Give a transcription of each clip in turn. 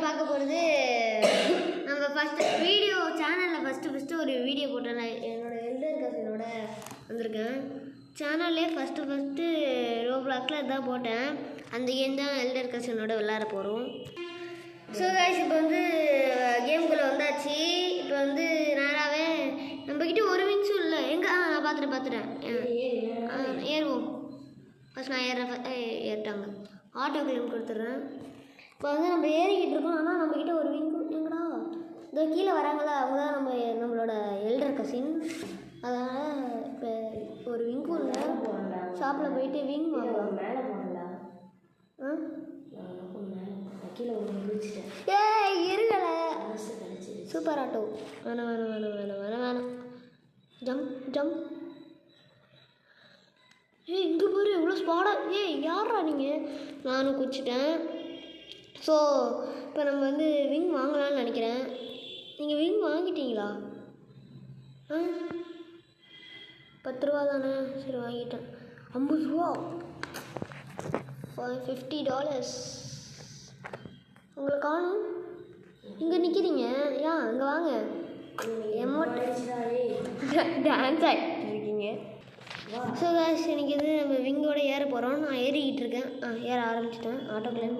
பார்க்க போகிறது நம்ம ஃபஸ்ட்டு வீடியோ சேனலில் ஃபஸ்ட்டு ஒரு வீடியோ போட்டேன். என்னோடய எல்டர் கசினோட வந்திருக்கேன். சேனல்லே ஃபஸ்ட்டு ரோப்ளாக்ஸில் இதுதான் போட்டேன். அந்த கேம் தான் எல்டர் கசினோட விளையாட போகிறோம். ஸோ கைஸ் இப்போ வந்து கேமுக்குள்ளே வந்தாச்சு. இப்போ வந்து நேராகவே நம்மக்கிட்ட ஒரு விங்ஸும் இல்லை. எங்கே நான் பார்த்துட்டேன் ஏறுவோம். ஃபஸ்ட் நான் ஏறிட்டாங்க. ஆட்டோ கிளைம் கொடுத்துட்றேன். இப்போ வந்து நம்ம ஏறிக்கிட்டு இருக்கோம். ஆனால் நம்மக்கிட்ட ஒரு விங்கு எங்கடா இந்த கீழே வராங்களா அவங்க தான் நம்மளோட எல்டர் கசின். அதனால் இப்போ ஒரு விங்கும் இல்லை. ஷாப்பில் போயிட்டு விங் வாங்கலாம். மேலே போகலாம். கீழே இருக்கலை. Super auto. வேணாம் ஜம்ப். இங்கே போகிற எவ்வளோ ஸ்பாடாக. யாரா நீங்கள்? நானும் குச்சிட்டேன். ஸோ இப்போ நம்ம வந்து விங் வாங்கலாம்னு நினைக்கிறேன். நீங்கள் விங் வாங்கிட்டீங்களா? 10 ரூபா தானே. சரி வாங்கிட்டேன். 50 ரூபா, $50. உங்களை காணும். இங்கே நிற்கிறீங்க. இங்கே வாங்க. டான்ஸ் ஆகிட்டு இருக்கீங்க. ஸோ காய்ஸ் எனக்கு இது நம்ம விங்கோட ஏற போகிறோம். நான் ஏறிக்கிட்டு இருக்கேன். ஏற ஆரம்பிச்சிட்டேன். ஆட்டோ கிளைம்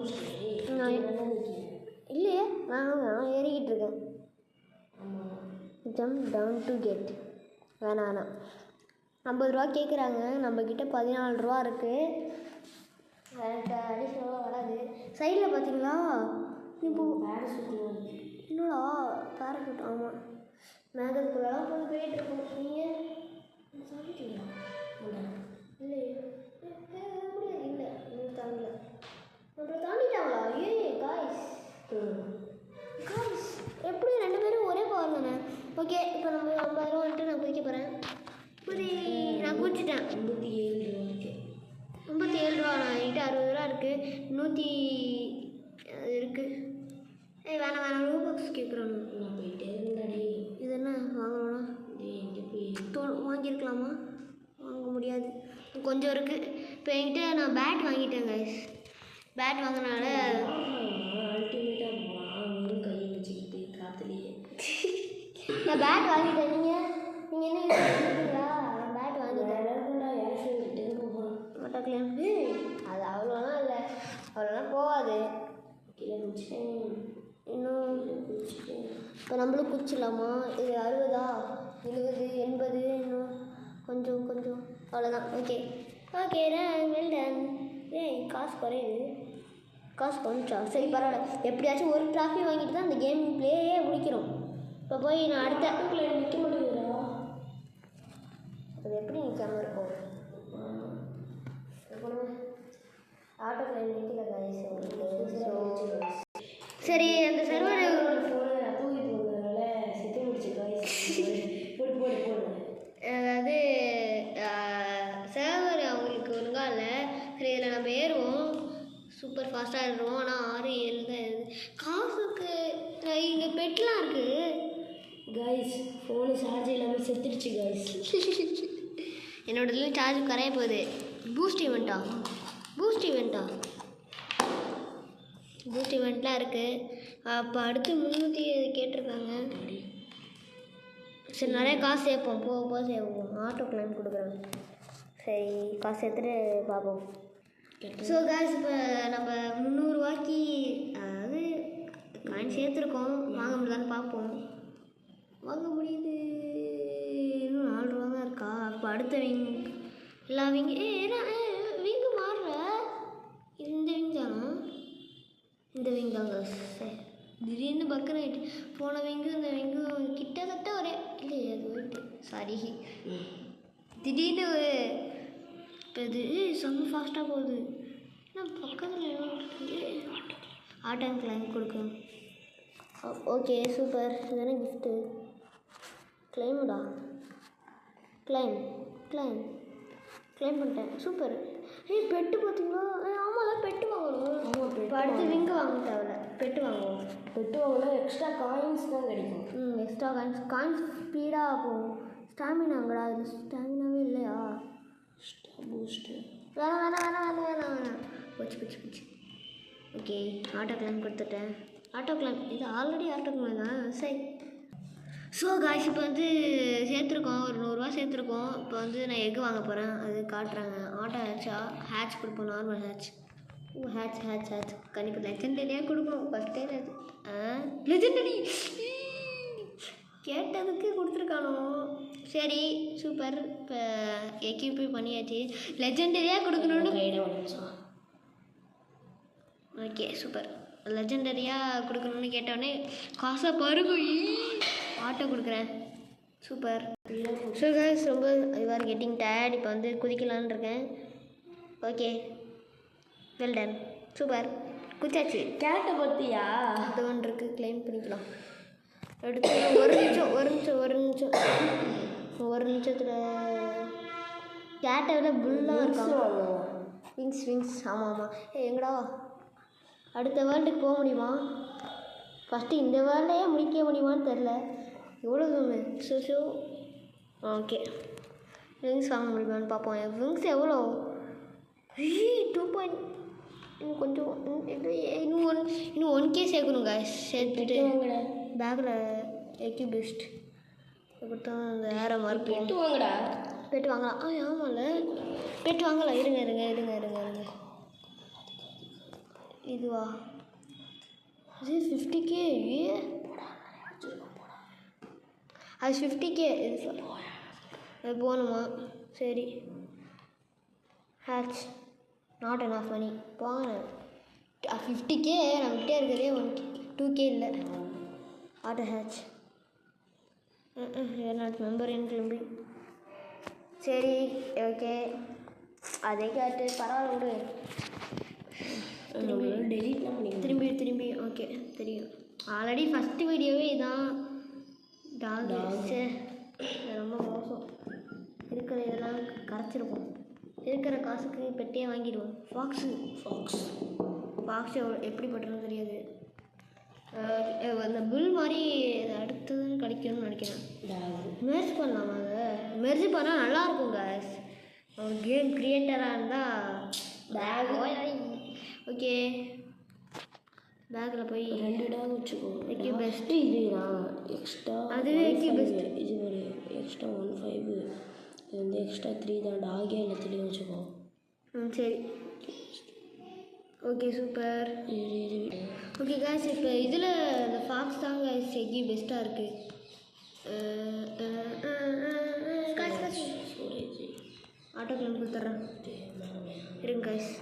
இல்லையே. நான் ஏறிக்கிட்டு இருக்கேன். Jump down to get. வேணாம் 50 ரூபா கேட்குறாங்க. நம்மக்கிட்ட 14 ரூபா இருக்குது. எனக்கு அடிஷனலாக வராது. சைடில் பார்த்தீங்களா இப்போ என்னடா பேரஷூட். ஆமாம் மேகத்துக்குள்ளெல்லாம் கொஞ்சம் போயிட்டுருக்கோம். நீங்கள் சொல்லிட்டீங்களா? இல்லையே. முடியாது. இல்லை இன்னும் தாண்டல. அப்புறம் தாண்டிட்டாங்களா? காய்ஸ் எப்படி 2 பேரும் ஒரே பவர் தானே. ஓகே இப்போ நம்ம 50 ரூபா வந்துட்டு நான் குதிக்க போகிறேன். நான் குதிச்சிட்டேன். 57 ரூபா. நான் என்கிட்ட 60 ரூபா இருக்குது. 100 இருக்குது. வேணாம் ரூபாக்ஸ் கேட்குறானு. நான் போயிட்டே இருந்தாடி. இது என்ன வாங்கணும்னா வாங்கியிருக்கலாமா? வாங்க முடியாது. கொஞ்சம் இருக்குது. இப்போ என்கிட்ட நான் பேட் வாங்கிட்டேன் கைஸ். பேட் வாங்கினால நான் பேட் வாங்கிட்டேன். நீங்கள் என்ன பண்ணுறீங்களா? பேட் வாங்கிட்டேன். மட்டக்கிளைம் அது அவ்வளோலாம் இல்லை. அவ்வளோலாம் போகாது. கீழே குடிச்சிட்டேன். இன்னும் இப்போ நம்மளும் குச்சிடலாமா? இது 60, 70, 80. இன்னும் கொஞ்சம் அவ்வளோதான். Okay well done. காசு குறையுது. காசு கொஞ்சா சரி பரவாயில்ல. எப்படியாச்சும் ஒரு ட்ராஃபி வாங்கிட்டு தான் அந்த கேம் பிளேயே முடிக்கிறோம். இப்போ போய் நான் அடுத்த நிற்க முடியுதா? அது எப்படி நிற்காம இருக்கும்? ஆட்டோ கிளைம் நிற்கல கைஸ். சரி அந்த சர்வர் அதாவது சர்வர் அவங்களுக்கு ஒழுங்கா இல்லை. சரி இதில் நம்ம ஏறுவோம். சூப்பர் ஃபாஸ்ட்டாக ஏறுவோம். ஆனால் 6, 7 தான் காசுக்கு. இங்கே பெட்லாம் இருக்குது கைஸ். ஃபோனு சார்ஜ் இல்லாமல் செத்துடுச்சு கைஸ். என்னோடதுலேயும் சார்ஜ் கரைய போகுது. பூஸ்ட் ஈவெண்ட்லாம் இருக்குது. அப்போ அடுத்து 300 கேட்டிருக்காங்க. சரி நிறைய காசு சேர்ப்போம். போக சேர்ப்போம். ஆட்டோ கிளைம் கொடுக்குறோம். சரி காசு சேர்த்துட்டு பார்ப்போம். ஸோ காசு இப்போ நம்ம 300 ரூபாய்க்கு அதாவது காயின் சேர்த்துருக்கோம். வாங்க முடியலான்னு பார்ப்போம். வாங்க முடியுது. இன்னும் 4 ரூபா தான் இருக்கா? அப்போ அடுத்த விங் எல்லா விங்கு விங்கு மாறுற. இந்த விங் தானா? இந்த விங் தாங்க. சரி திடீர்னு பக்கம் ஆகிட்டு. போன விங்கு இந்த விங்கு கிட்டத்தட்ட ஒரே இல்லையே. அது போயிட்டு சாரி திடீர்னு இப்போ இது செம்ம ஃபாஸ்ட்டாக போகுது. ஏன்னா பக்கத்தில் ஆட்டோ கிளைம் கொடுக்கும். Okay super. இதுதானே கிஃப்ட்டு. கிளைமுடா. கிளைம் பண்ணிட்டேன். சூப்பர். பெட்டு பார்த்தீங்களா? ஆமாம் பெட்டு வாங்கணும். இப்போ அடுத்து விங்கு வாங்க தேவையில்ல. பெட்டு வாங்குவோம். பெட்டு வாங்கினா எக்ஸ்ட்ரா காயின்ஸ் தான் கிடைக்கும். எக்ஸ்ட்ரா காயின்ஸ் ஸ்பீடாக போகும். ஸ்டாமினாங்கடா. அதில் ஸ்டாமினாவே இல்லையா? பூஸ்ட்டு வேணாம். போச்சு. ஓகே ஆட்டோ கிளைம் கொடுத்துட்டேன். ஆட்டோ கிளைம் இது ஆல்ரெடி ஆட்டோ கிளைம் தான் சரி. ஸோ காய்ஸ் இப்போ வந்து சேர்த்துருக்கோம், ஒரு 100 ரூபா சேர்த்துருக்கோம். இப்போ வந்து நான் எக் வாங்க போகிறேன், அது காட்டுறாங்க. ஆட்டோ ஹேட்ச் கொடுப்போம், நார்மல் ஹேட்ச். ஹேட்ச் கண்டிப்பாக லெஜெண்டரியாக கொடுக்கணும் ஃபஸ்ட்டே. லெஜெண்டரி கேட்டதுக்கு கொடுத்துருக்கானோ. சரி சூப்பர். இப்போ எக்யூபி பண்ணியாச்சு, லெஜெண்டரியாக கொடுக்கணும்னு. Okay super. லெஜெண்டரியாக கொடுக்கணும்னு கேட்டோடனே காசை பாருங்க, ஆட்டோ கொடுக்குறேன். சூப்பர். ஸோ கைஸ் ரொம்ப யூஆர் கெட்டிங் டயர்ட். இப்போ வந்து குதிக்கலான்னு இருக்கேன். Okay well done. சூப்பர் குச்சாச்சு. கேட்டை பற்றியா அது ஒன்று இருக்குது, கிளைம் பண்ணிக்கலாம். எடுத்து ஒரு நிமிஷத்தில் கேட்டை விட புல்லாக இருக்காங்க. விங்ஸ் ஆமாம். எங்கடா அடுத்த வேர்ல்டுக்கு போக முடியுமா? ஃபஸ்ட்டு இந்த வேர்ல்டையே முடிக்க முடியுமான்னு தெரில. எவ்வளோ தூரம் ஷோ. ஓகே விங்ஸ் வாங்க முடியுமான்னு பார்ப்போம். என் விங்ஸ் எவ்வளோ? 2 இன்னும் கொஞ்சம் இன்னும் 1K சேர்க்கணும் காய்ஸ். சேர்த்துட்டு பேக்கில் எக்யூ பெஸ்ட் கொடுத்தா அந்த ஏரோ மார்க் பெட்டு வாங்கலாம். ஆமாம்ல பெட்டு வாங்கலாம். இருங்க இதுவா? இது 50K. அது 50K. இது அது போகணுமா? சரி ஹேட்ச் நாட் எனாஃப் மணி போங்க. 50K நம்மகிட்டே இருக்கிறதே 2K இல்லை. ஆட்டோ ஹேட்ச் நாட் மெம்பர் இன் கிளம்பி. சரி ஓகே அதே கேட்டு பரவாயில்ல விடு. திரும்பி ஓகே தெரியும். ஆல்ரெடி ஃபஸ்ட்டு வீடியோவே இதான். டாகு ரொம்ப மோசம். இருக்கிற இதெல்லாம் கரைச்சிருப்போம். இருக்கிற காசுக்கு பெட்டியே வாங்கிடுவோம். ஃபாக்ஸு எப்படிப்பட்டதுன்னு தெரியாது. அந்த புல் மாதிரி அடுத்ததுன்னு கிடைக்கும்னு நினைக்கிறேன். மெர்ஜ் பண்ணலாமா? மெர்ஜ் பண்ணால் நல்லாயிருக்கும் காய்ஸ். கேம் க்ரியேட்டராக இருந்தால் ஓகே பேக்கில் போய் 2 டாக் வச்சுக்கோ. எக்யூ பெஸ்ட்டு இது நான் எக்ஸ்ட்ரா அதுவே எக்யூ பெஸ்ட். இது ஒரு எக்ஸ்ட்ரா 15. இது வந்து எக்ஸ்ட்ரா 3 தான். டாகே எல்லாத்துலேயும் வச்சுக்கோ. சரி ஓகே சூப்பர். ஓகே காய்ஸ் இப்போ இதில் இந்த ஃபாக்ஸ் தான் காய்ஸ் எக்யூ பெஸ்ட்டாக இருக்குது. ஆட்டோ கிளைம் கொடுத்துட்றேன் இருங்க காய்ஸ்.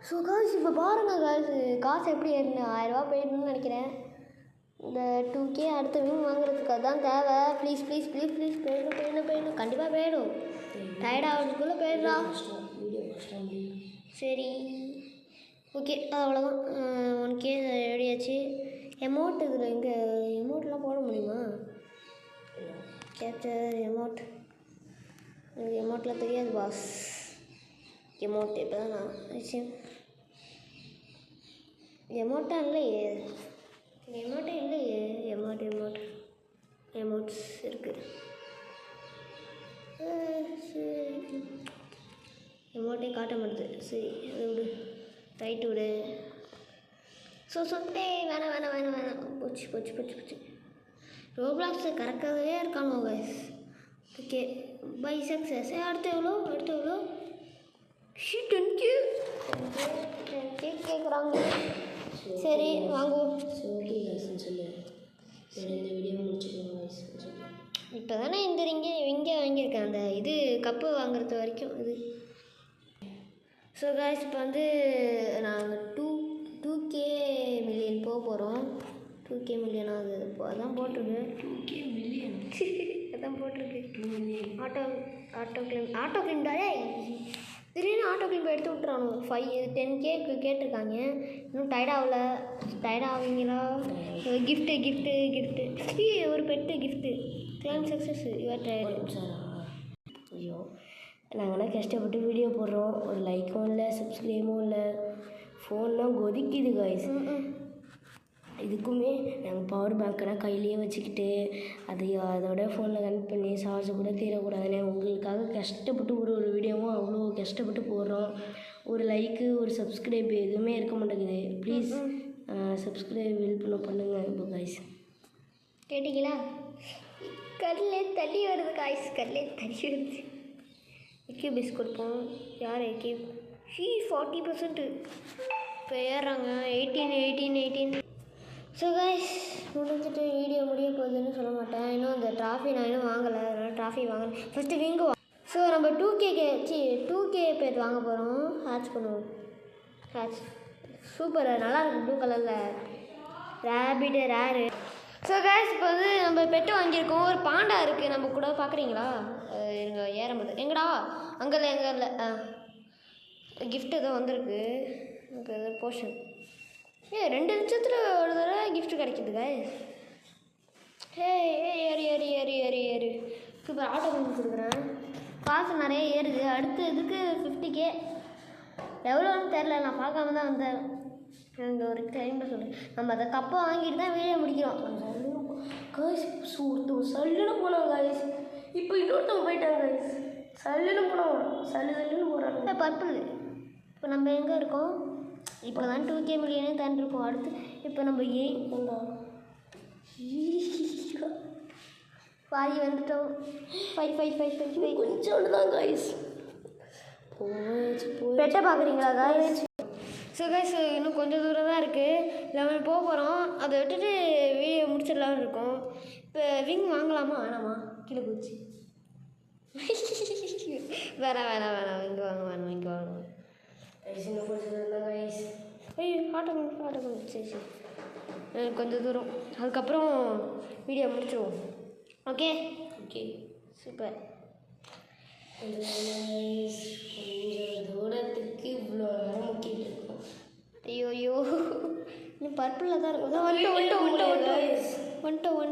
ஸோ காய்ஸ் இப்போ பாருங்கள் காய்ஸ் காசு எப்படி ஏறினு 1000 ரூபா போயிடணும்னு நினைக்கிறேன். இந்த 2K அடுத்த வின் வாங்குறதுக்கு அதுதான் தேவை. ப்ளீஸ் போயிடணும் கண்டிப்பாக போயிடும். டயர்ட் ஆகிறதுக்குள்ளே போயிடலாம். சரி ஓகே அவ்வளோதான். 1K ரெடியாச்சு. எமௌண்ட் இதில் எங்கே எமௌண்ட்லாம் போட முடியுமா? கேப்சர் எமௌண்ட்டில் தெரியாது பாஸ். எமௌண்ட் இப்போ தான் நான் விஷயம் எமௌண்ட்டே இல்லையே. எமௌண்ட்ஸ் இருக்குது. சரி எமௌண்ட்டே காட்ட மாட்டுது. சரி அதை விடு, ரைட்டு விடு. சொத்தே வேணாம். போச்சு. ரோப்ளாக்ஸை கறக்கவே இருக்கானோ கைஸ். Okay bye success. அடுத்து எவ்வளோ 10K கேட்குறாங்க. சரி வாங்குவோம். ஓகே சொல்லு. இந்த வீடியோ முடிச்சுக்கோங்க. இப்போ தானே இந்த இங்கே வாங்கியிருக்கேன். அந்த இது கப்பு வாங்குறது வரைக்கும் இது. ஸோ காய்ஸ் இப்போ வந்து நாங்கள் 2K மில்லியன் போக போகிறோம். 2K millionaire? அது அதான் போட்டிருக்கு. 2K மில்லியன் அதான் போட்டிருக்கு. 2 மில்லியன். ஆட்டோ கிளைம் தானே. திடீர்னு ஆட்டோ கிளைம் எடுத்து விட்றானோ. 10K கேட்டிருக்காங்க. இன்னும் டயர்ட் ஆவீங்களா? கிஃப்ட்டு ஒரு bet gift. Claim success. Your tired. ஐயோ நாங்கள்லாம் கஷ்டப்பட்டு வீடியோ போடுறோம். ஒரு லைக்கும் இல்லை, சப்ஸ்கிரைபும் இல்லை. ஃபோன்லாம் கொதிக்குது காய்ஸ். இதுக்குமே நாங்கள் பவர் பேங்க்கெல்லாம் கையிலேயே வச்சுக்கிட்டு அதோட ஃபோனில் கனெக்ட் பண்ணி சார்ஜ் கூட தீரக்கூடாதுன்னு உங்களுக்காக கஷ்டப்பட்டு ஒரு வீடியோவும் அவ்வளோ கஷ்டப்பட்டு போடுறோம். ஒரு லைக்கு ஒரு சப்ஸ்கிரைப் எதுவுமே இருக்க மாட்டேங்குது. ப்ளீஸ் சப்ஸ்கிரைப் ஹெல்ப் பண்ணுங்கள் இப்போ கைஸ். கேட்டிங்களா? கடலே தள்ளி வருது காய்ஸ், கடலே தள்ளி வருது. எக்கி பிஸ் கொடுப்போம். யார் எக்கி? 40% இப்போ ஏறாங்க. 18. ஸோ கைஸ் முடிஞ்சிட்டு வீடியோ முடிய போகுதுன்னு சொல்ல மாட்டேன். இன்னும் அந்த ட்ராஃபி நான் இன்னும் வாங்கலை, அதனால் ட்ராஃபி வாங்கணும். ஃபஸ்ட்டு விங்கு ஸோ நம்ம 2K பேர் வாங்க போகிறோம். ஹேட்ச் பண்ணுவோம். ஹேட்ச் சூப்பர், நல்லா இருக்கும் ப்ளூ கலரில். Rapid rare. ஸோ கைஸ் இப்போ வந்து நம்ம பெட்டு வாங்கியிருக்கோம். ஒரு பாண்டா இருக்குது நம்ம கூட, பார்க்குறீங்களா? எங்கள் ஏறும்போது எங்கடா அங்கே இல்லை கிஃப்ட் எதுவும் வந்திருக்கு. எனக்கு போர்ஷன் 2 லட்சத்தில் ஒரு தடவை கிஃப்ட் கிடைக்கிது கைஸ். ஏறு இப்போ ஆட்டோ வாங்கி கொடுக்குறேன். காசு நிறைய ஏறுது. அடுத்து இதுக்கு 50K எவ்வளோன்னு தெரில, நான் பார்க்காம தான் வந்தேன். எனக்கு ஒரு டைமில் சொல்கிறேன். நம்ம அதை கப்பை வாங்கிட்டு தான் வீடியோ முடிக்கிறோம். கைஸ் ஒருத்தவங்க சல்லுன்னு போனாங்க கைஸ். இப்போ இன்னொருத்தவங்க போயிட்டாங்க கைஸ். சல்லுன்னு போகிறாங்க. பர்பிள். இப்போ நம்ம எங்கே இருக்கோம்? இப்போ தான் 2K மில்லியனே தாண்டிருக்கோம். அடுத்து இப்போ நம்ம பாதி வந்துட்டோம். 5 கொஞ்சோண்டு தான் கைஸ். பெட்டை பார்க்குறீங்களா கைஸ்? ஸோ கைஸ் இன்னும் கொஞ்சம் தூரம் தான் இருக்குது. 11 போக போகிறோம். அதை விட்டுட்டு வீடியோ முடிச்சிடலான்னு இருக்கோம். இப்போ விங் வாங்கலாமா வேணாமா? கீழே போச்சு. வேணாம் இங்கே வாங்க. இன்னும் கொஞ்சம் தூரம் தான் கைஸ். ஆட்டோ சரி கொஞ்சம் தூரம், அதுக்கப்புறம் வீடியோ முடிச்சிடுவோம். Okay super. கொஞ்சம் தூரத்துக்கு இவ்வளோ நேரம் முக்கிட்டு இருக்கோம். ஐயோ இன்னும் பர்பிளில் தான் இருக்கும். வந்துட்டோம்.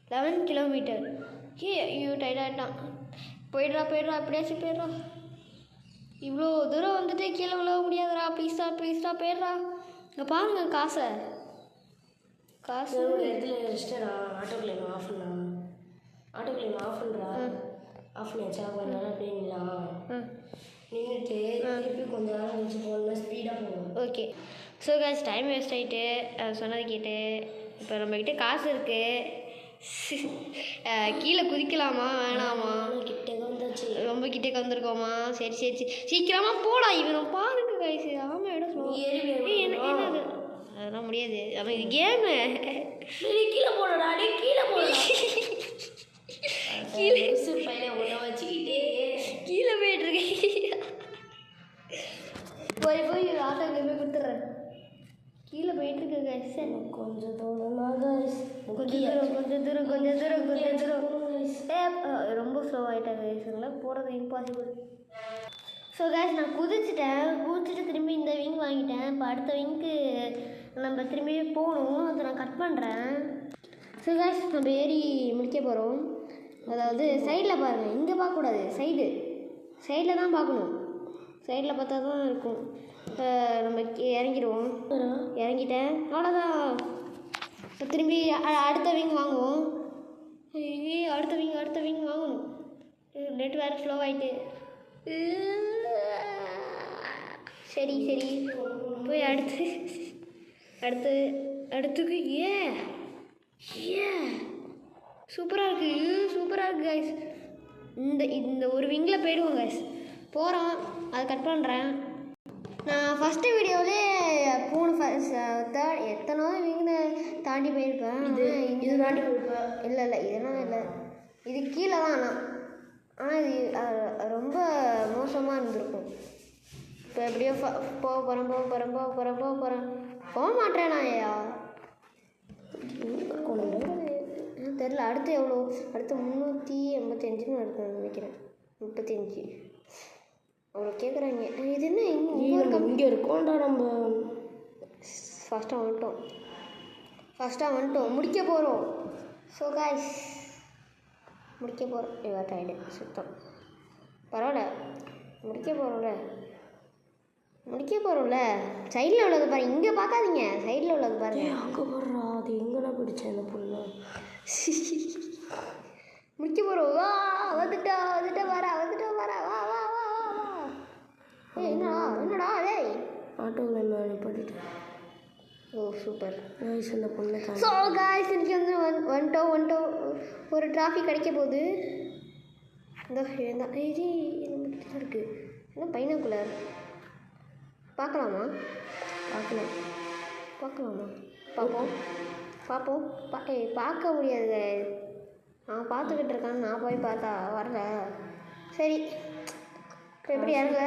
11 கிலோமீட்டர். ஐயோ டயர்டாகிட்டான். போயிடுறா எப்படியாச்சும் போயிடுறா. இவ்வளோ தூரம் வந்துட்டு கீழே விழ முடியாதுடா. ப்ளீஸ்டா போயிடுறா. இங்கே பாருங்க காசு ஒரு இடத்துல ரெஸ்டடா. ஆட்டோ கிளைம் ஆஃப் பண்ணுறா. ஆஃப் பண்ணியாச்சா? கொஞ்ச நேரம் அப்படியே நின்றுட்டு திருப்பி கொஞ்சம் நேரம் கழிச்சு போகணும். ஸ்பீடாக போகணும். Okay. So guys time waste ஆகிட்டு சொன்னது கேட்டு இப்போ நம்மக்கிட்ட காசு இருக்குது. கீழே குதிக்கலாமா வேணாமா? ரொம்ப கிட்டே வந்திருக்கோமா? சரி சீக்கிரமாக போடா. இவனை பாருங்க கைஸ். ஆமாம் இடம் என்னது அதெல்லாம் முடியாது. அவன் இது கேமு. கீழே போடா. கீழே வச்சுக்கிட்டு கீழே போயிட்டுருக்கேன். போய் ஆட்டோ கேமே கொடுத்துட்றேன். கீழே போயிட்டுருக்கு கைஸ். கொஞ்சம் தூரம் ரொம்ப ஸ்லோ ஆகிட்டாங்க கைஸுங்களா. போகிறது இம்பாசிபிள். ஸோ கைஸ் நான் குதிச்சுட்டு திரும்பி இந்த விங் வாங்கிட்டேன். இப்போ அடுத்த விங்க்கு நம்ம திரும்பி போகணும். அதை நான் கட் பண்ணுறேன். ஸோ கைஸ் நம்ம ஏறி முடிக்க போகிறோம். அதாவது சைடில் பாருங்கள், இங்கே பார்க்கக்கூடாது. சைடில் தான் பார்க்கணும். சைடில் பார்த்தா தான் இருக்கும். இப்போ நம்ம இறங்கிடுவோம். இறங்கிட்டேன் அவ்வளோதான். இப்போ திரும்பி அடுத்த விங் வாங்குவோம். அடுத்த விங் வாங்கணும். நெட் வேறு ஸ்லோ ஆகிட்டு. சரி போய் அடுத்துக்கு சூப்பராக இருக்குது கைஸ். இந்த ஒரு விங்கில் போயிடுவோம் கைஸ். போகிறோம், அதை கட் பண்ணுறேன். நான் ஃபஸ்ட்டு வீடியோவிலே 3 எத்தனோ விங்கு தாண்டி போயிருப்பேன். இது தாண்டி போயிருப்பேன். இல்லை இதெல்லாம் இல்லை. இது கீழே தான். ஆனால் இது ரொம்ப மோசமாக இருந்திருக்கும். இப்போ எப்படியோ போக மாட்டேன் நான். தெரில. அடுத்து எவ்வளோ? அடுத்து 385 இருக்குன்னு நினைக்கிறேன். 35 அவ்வளோ கேட்குறாங்க. இது என்ன இங்கே இருக்கோம்டா. நம்ம ஃபஸ்ட்டாக வந்துட்டோம். முடிக்க போகிறோம். ஸோ காய்ஸ் முடிக்க போகிறோம். டைடு சுத்தம் பரவாயில்ல. முடிக்க போகிறோம்ல. சைடில் உள்ளது பாருங்க. இங்கே பார்க்காதீங்க, சைடில் உள்ளது பாருங்க. அங்கே வர்றா. அது எங்கடா பிடிச்சேன் அந்த பொண்ணு. முடிக்க போகிறோம். வந்துட்டா வா. என்னடா டேய் ஆட்டோவில் நான் நிப்பாட்டிட்டேன். ஓ சூப்பர். காய்ஸ் அந்த பொண்ணை ஸோ காய்ஸ் இன்னைக்கு வந்து வந்துட்டோம் ஒரு டிராஃபி கிடைக்க போகுது. இந்த இது நம்ம இருக்குது என்ன பைனாக்குலர் பார்க்கலாமா? பார்ப்போம் பார்க்க முடியாது. அவன் பார்த்துக்கிட்டு இருக்கான்னு நான் போய் பார்த்தா வரல. சரி எப்படி இறங்க?